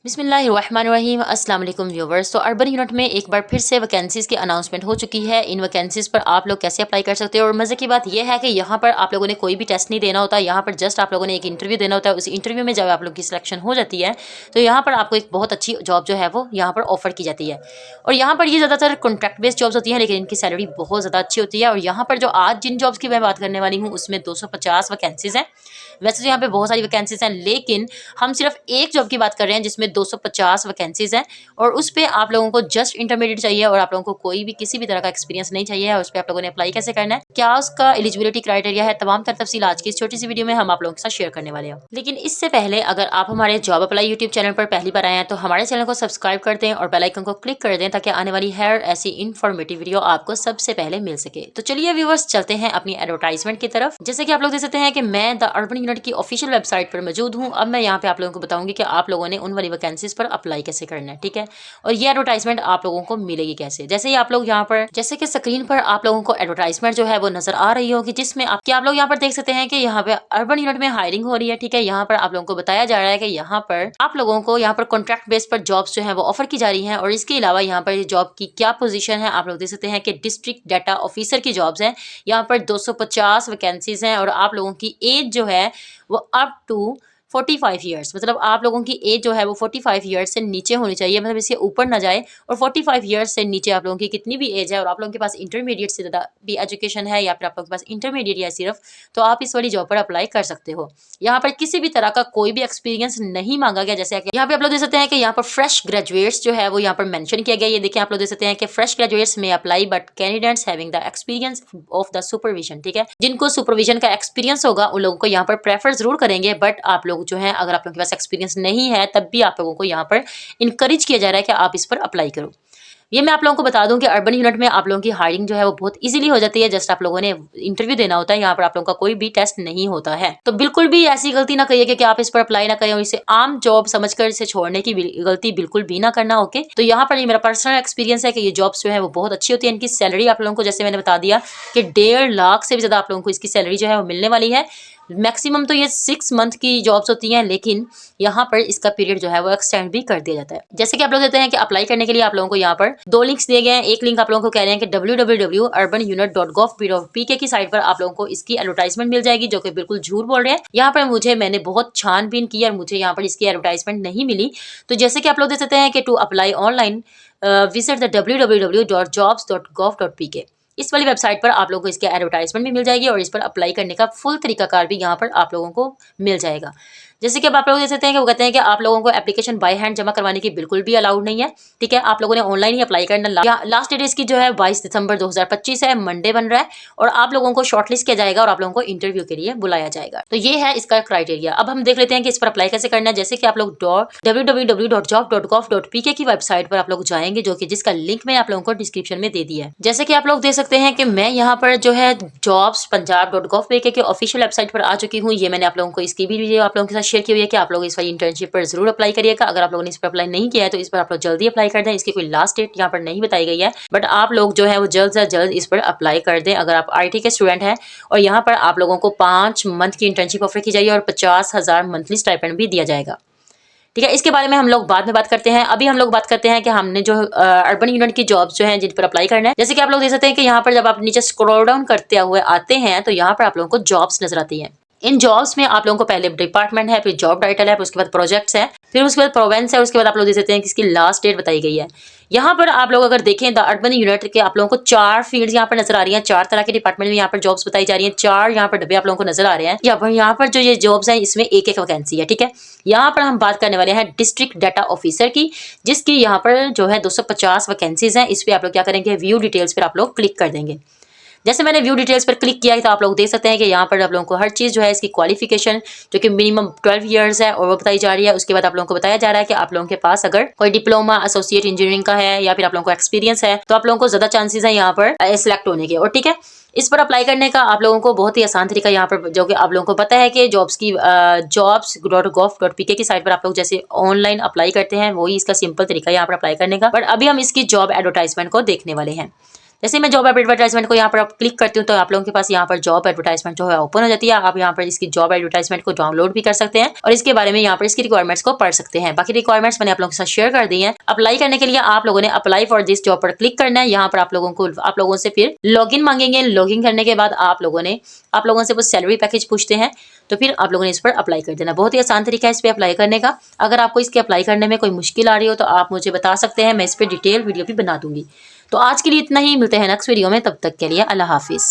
बिस्मिल्लाहिर्रहमानिर्रहीम अस्सलाम वालेकुम व्यूवर्स। तो अर्बन यूनिट में एक बार फिर से वैकेंसीज़ की अनाउंसमेंट हो चुकी है। इन वैकेंसीज़ पर आप लोग कैसे अप्लाई कर सकते हो और मज़े की बात यह है कि यहाँ पर आप लोगों ने कोई भी टेस्ट नहीं देना होता। यहाँ पर जस्ट आप लोगों ने एक इंटरव्यू देना होता है। उस इंटरव्यू में जब आप लोग की सिलेक्शन हो जाती है तो यहाँ पर आपको एक बहुत अच्छी जॉब जो है वो यहाँ पर ऑफर की जाती है। और यहाँ पर ये ज़्यादातर कॉन्ट्रैक्ट बेस्ड जॉब्स होती हैं, लेकिन इनकी सैलरी बहुत ज़्यादा अच्छी होती है। और यहाँ पर जो आज जिन जॉब्स की मैं बात करने वाली हूँ उसमें 250 वैकेंसीज़ हैं। वैसे तो यहाँ पे बहुत सारी वैकेंसीज़ हैं, लेकिन हम सिर्फ एक जॉब की बात कर रहे हैं जिसमें 250 वैकेंसीज़ हैं। और उस पे आप लोगों को जस्ट इंटरमीडिएट चाहिए और आप लोगों को कोई भी किसी भी तरह का एक्सपीरियंस नहीं चाहिए। और उस पे आप लोगों ने अप्लाई कैसे करना है, क्या उसका एलिजिबिलिटी क्राइटेरिया है, तमाम तर तफसील आज की इस छोटी सी वीडियो में हम आप लोगों के साथ शेयर करने वाले हैं। लेकिन इससे पहले अगर आप हमारे जॉब अप्लाई यूट्यूब चैनल पर पहली बार आए हैं तो हमारे चैनल को सब्सक्राइब कर दें और बेल आइकन को क्लिक कर दें ताकि आने वाली हर ऐसी इन्फॉर्मेटिव वीडियो आपको सबसे पहले मिल सके। तो चलिए व्यूअर्स, चलते हैं अपनी एडवर्टाइजमेंट की तरफ। जैसे कि आप लोग देख सकते हैं कि मैं द अर्बन यूनिट की ऑफिशियल वेबसाइट पर मौजूद हूँ। अब मैं यहाँ पे आप लोगों को बताऊंगी कि आप लोगों ने उन वाली वैकेंसीज पर अप्लाई कैसे करना है, ठीक है। और ये एडवर्टाइजमेंट आप लोगों को मिलेगी कैसे, जैसे ही आप लोग यहाँ पर, जैसे कि स्क्रीन पर आप लोगों को एडवर्टाइजमेंट जो है वो नजर आ रही होगी, जिसमें आप लोग यहाँ पर देख सकते हैं कि यहाँ पे अर्बन यूनिट में हायरिंग हो रही है, ठीक है। यहाँ पर आप लोगों को बताया जा रहा है कि यहाँ पर आप लोगों को यहाँ पर कॉन्ट्रैक्ट बेस पर जॉब्स जो है वो ऑफर की जा रही है। और इसके अलावा यहाँ पर जॉब की क्या पोजीशन है आप लोग देख सकते हैं कि डिस्ट्रिक्ट डाटा ऑफिसर की जॉब्स हैं। यहाँ पर 250 वैकेंसीज हैं और आप लोगों की एज जो है वो अप टू 45 ईयर्स, मतलब आप लोगों की एज जो है वो 45 ईयर्स से नीचे होनी चाहिए, मतलब इसके ऊपर ना जाए। और 45 ईयर्स से नीचे आप लोगों की कितनी भी एज है और आप लोगों के पास इंटरमीडिएट से ज़्यादा भी एजुकेशन है या फिर आप लोगों के पास इंटरमीडिएट है सिर्फ, तो आप इस वाली जॉब पर अप्लाई कर सकते हो। यहाँ पर किसी भी तरह का कोई भी एक्सपीरियंस नहीं मांगा गया। जैसे यहाँ पे आप लोग देख सकते हैं कि यहाँ पर फ्रेश ग्रेजुएट्स जो है वो यहाँ पर मेंशन किया गया। ये देखिए आप लोग देख सकते हैं कि फ्रेश ग्रेजुएट्स में apply but candidates having the experience of the supervision, ठीक है। जिनको सुपरविजन का एक्सपीरियंस होगा उन लोगों को यहाँ पर प्रेफर जरूर करेंगे, बट आप लोग जो है अगर आप लोगों के पास एक्सपीरियंस नहीं है तब भी आप लोगों को यहाँ पर इनकरेज किया जा रहा है कि आप इस पर अप्लाई करो। ये मैं आप लोगों को बता दूं कि अर्बन यूनिट में आप लोगों की हायरिंग जो है वो बहुत इजीली हो जाती है। जस्ट आप लोगों ने इंटरव्यू देना होता है, यहाँ पर आप लोगों का कोई भी टेस्ट नहीं होता है। तो बिल्कुल भी ऐसी गलती ना करिए कि आप इस पर अप्लाई ना करें और इसे आम जॉब समझकर इसे छोड़ने की गलती बिल्कुल भी ना करना। ओके, तो यहाँ पर ये मेरा पर्सनल एक्सपीरियंस है कि ये जॉब्स जो है वो बहुत अच्छी होती है। इनकी सैलरी आप लोगों को, जैसे मैंने बता दिया कि 1.5 लाख से भी ज्यादा आप लोगों को इसकी सैलरी जो है वो मिलने वाली है। मैक्सिमम तो ये 6 मंथ की जॉब्स होती हैं, लेकिन यहाँ पर इसका पीरियड जो है वो एक्सटेंड भी कर दिया जाता है। जैसे कि आप लोग देते हैं कि अप्लाई करने के लिए आप लोगों को यहाँ पर 2 लिंक्स दिए गए हैं। एक लिंक आप लोगों को कह रहे हैं कि www.urbanunit.gov.pk की साइट पर आप लोगों को इसकी एडवर्टाइजमेंट मिल जाएगी, जो कि बिल्कुल झूठ बोल रहे हैं। यहाँ पर मैंने बहुत छानबीन की और मुझे यहाँ पर इसकी एडवर्टाइजमेंट नहीं मिली। तो जैसे कि आप लोग देख सकते हैं कि to apply online visit the www.jobs.gov.pk, इस वाली वेबसाइट पर आप लोगों को इसकी एडवर्टाइजमेंट भी मिल जाएगी और इस पर अप्लाई करने का फुल तरीकाकार भी यहाँ पर आप लोगों को मिल जाएगा। जैसे कि अब आप लोग देख सकते हैं कि वो कहते हैं कि आप लोगों को एप्लीकेशन बाय हैंड जमा करवाने की बिल्कुल भी अलाउड नहीं है, ठीक है। आप लोगों ने ऑनलाइन ही अप्लाई करना। लास्ट डेट इसकी जो है 22 दिसंबर 2025 है, मंडे बन रहा है। और आप लोगों को शॉर्टलिस्ट किया जाएगा और आप लोगों को इंटरव्यू के लिए बुलाया जाएगा। तो ये है इसका क्राइटेरिया। अब हम देख लेते हैं कि इस पर अप्लाई कैसे करना है। जैसे कि आप लोग www.job.gov.pk की वेबसाइट पर आप लोग जाएंगे, जो कि जिसका लिंक मैं आप लोगों को डिस्क्रिप्शन में दे दिया है। जैसे कि आप लोग देख सकते हैं कि मैं यहाँ पर जो है जॉब्स punjab.gov.pk के ऑफिशियल वेबसाइट पर आ चुकी हूँ। ये मैंने आप लोगों को इसकी भी वीडियो आप लोगों के साथ शेयर की हुई है कि आप लोग इस वाली इंटर्नशिप पर जरूर अप्लाई करिएगा। अगर आप लोगों ने इस पर अप्लाई नहीं किया है तो इस पर आप लोग जल्दी अप्लाई कर दें। इसकी कोई लास्ट डेट यहाँ पर नहीं बताई गई है, बट आप लोग जो है वो जल्द से जल्द इस पर अप्लाई कर दें अगर आप IT के स्टूडेंट हैं। और यहाँ पर आप लोगों को 5 मंथ की इंटर्नशिप ऑफर की जाएगी और 50,000 मंथली स्टाइपेंड भी दिया जाएगा, ठीक है। इसके बारे में हम लोग बाद में बात करते हैं। अभी हम लोग बात करते हैं कि हमने जो अर्बन यूनिट की जॉब्स जो हैं जिन पर अप्लाई करना है। जैसे कि आप लोग देख सकते हैं कि यहाँ पर जब आप नीचे स्क्रॉल डाउन करते हुए आते हैं तो यहाँ पर आप लोगों को जॉब्स नजर आती हैं। इन जॉब्स में आप लोगों को पहले डिपार्टमेंट है, फिर जॉब टाइटल है, फिर उसके बाद प्रोजेक्ट्स है, फिर उसके बाद प्रोवेंस है, उसके बाद आप लोग देख सकते हैं कि इसकी लास्ट डेट बताई गई है। यहाँ पर आप लोग अगर देखें द अर्बन यूनिट के आप लोगों को 4 फील्ड्स यहाँ पर नजर आ रही हैं। 4 तरह के डिपार्टमेंट में यहाँ पर जॉब्स बताई जा रही हैं। 4 यहाँ पर डब्बे आप लोगों को नजर आ रहे हैं। यहाँ पर जो ये जॉब्स हैं इसमें एक वैकेंसी है, ठीक है। यहाँ पर हम बात करने वाले हैं डिस्ट्रिक्ट डाटा ऑफिसर की, जिसकी यहाँ पर जो है 250 वैकेंसीज हैं। इस पर आप लोग क्या करेंगे, व्यू डिटेल्स पर आप लोग क्लिक कर देंगे। जैसे मैंने व्यू डिटेल्स पर क्लिक किया है तो आप लोग देख सकते हैं कि यहाँ पर आप लोगों को हर चीज़ जो है इसकी क्वालिफिकेशन जो कि मिनिमम 12 इयर्स है और वो बताई जा रही है। उसके बाद आप लोगों को बताया जा रहा है कि आप लोगों के पास अगर कोई डिप्लोमा एसोसिएट इंजीनियरिंग का है या फिर आप लोगों को एक्सपीरियंस है तो आप लोगों को ज़्यादा चांसेस है यहाँ पर सिलेक्ट होने के। और ठीक है, इस पर अप्लाई करने का आप लोगों को बहुत ही आसान तरीका यहाँ पर, जो कि आप लोगों को पता है कि jobs.gov.pk की साइट पर आप लोग जैसे ऑनलाइन अप्लाई करते हैं वही इसका सिंपल तरीका है यहाँ पर अप्लाई करने का। बट अभी हम इसकी जॉब एडवर्टाइजमेंट को देखने वाले हैं। जैसे मैं जॉब एडवर्टाइजमेंट को यहाँ पर आप क्लिक करती हूँ तो आप लोगों के पास यहाँ पर जॉब एडवर्टाइजमेंट जो है ओपन हो जाती है। आप यहाँ पर इसकी जॉब एडवर्टाइजमेंट को डाउनलोड भी कर सकते हैं और इसके बारे में यहाँ पर इसकी रिक्वायरमेंट्स को पढ़ सकते हैं। बाकी रिक्वायरमेंट्स मैंने आप लोगों के साथ शेयर कर दी है। अप्लाई करने के लिए आप लोगों ने अप्लाई फॉर दिस जॉब पर क्लिक करना है। यहाँ पर आप लोगों से फिर लॉगिन मांगेंगे। लॉगिन करने के बाद आप लोगों से वो सैलरी पैकेज पूछते हैं, तो फिर आप लोगों ने इस पर अप्लाई कर देना। बहुत ही आसान तरीका है इस पर अप्लाई करने का। अगर आपको इसके अप्लाई करने में कोई मुश्किल आ रही हो तो आप मुझे बता सकते हैं, मैं इस पर डिटेल वीडियो भी बना दूंगी। तो आज के लिए इतना ही, मिलते हैं नेक्स्ट वीडियो में, तब तक के लिए अल्लाह हाफिज।